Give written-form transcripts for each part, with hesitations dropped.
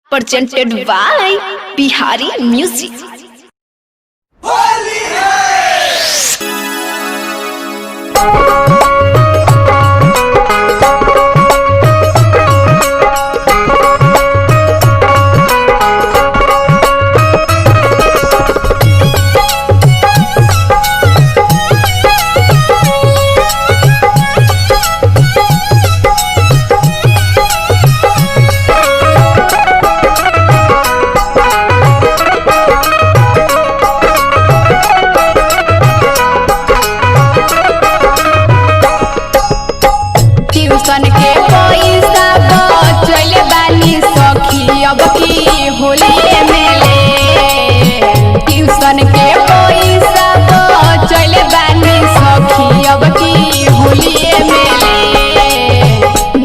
presented by Bihari Music. Tuition के पैसा बचल बानी सखी अब की होली मेले। ट्यूशन के पैसा बचल बानी सखी अब की होली मेले।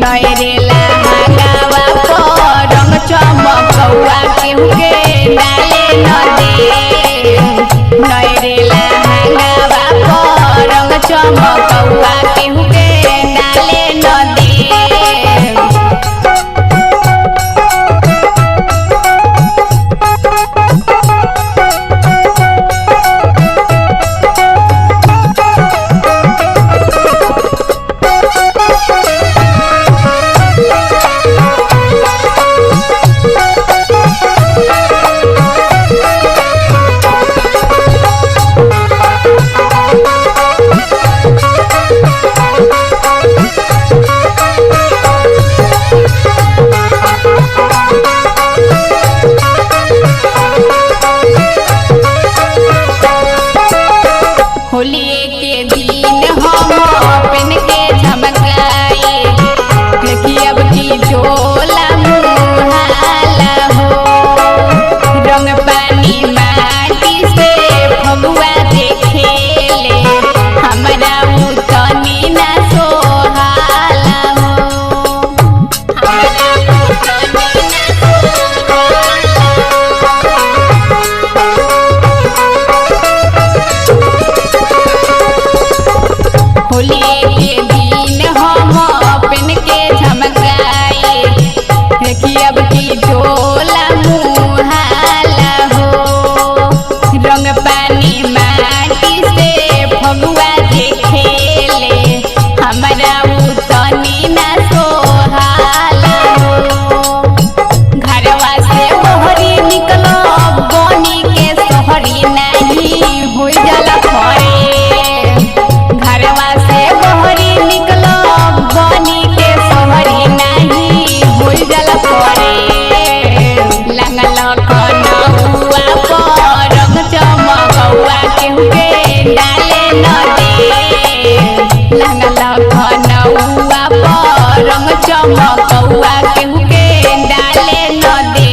नयरे लहंगावा पर रंग चमकौआ केहू के डाले न दे। नयरे लहंगावा पर रंग चमकौआ केहू के डाले न दे। होली के दिन हम अपन के झमकाए देखी अब की झोला मुहाला हो। रंग पानी माटी से फगुआ देखेले हमरा उतनी ना सोहाला हो। हमरा उतनी ना होली के दिन हम अपन के झमकाए देखी अब की झोला मुहाला हो। रंग पानी माटी से फगुआ देखेले हमरा उतनी ना सोहाला हो। घरवा से बहरी निकलब बनी के सोहरी नहीं हो जाला फरे। घरवा से बहरी निकलब बनी के सोहरी नहीं हो जाला फरे। लंगल कनौआ पर रंग चमकौआ केहू के डाले न दे। लंगल कनौआ पर रंग चमकौआ केहू के डाले न दे।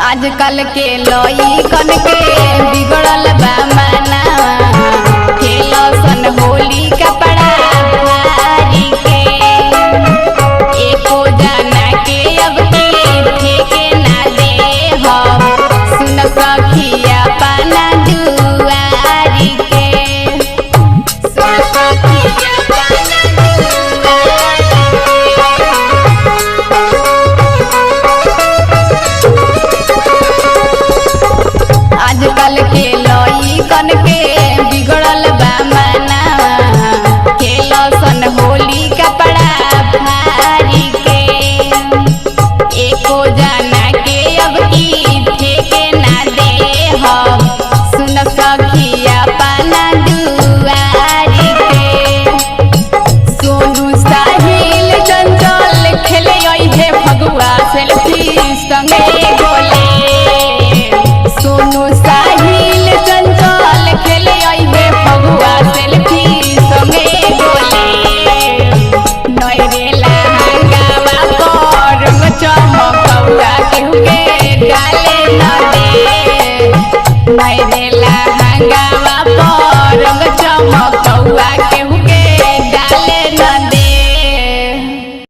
आजकल के लइकन के बिगड़ल बा मानवा खेलसन होली कपड़ा भारी के। एको जना के अब की फेके ना दे हम सुन सखिया पाना दुआरी के। सुन सखिया पाना डाले न दे मेरे लहंगा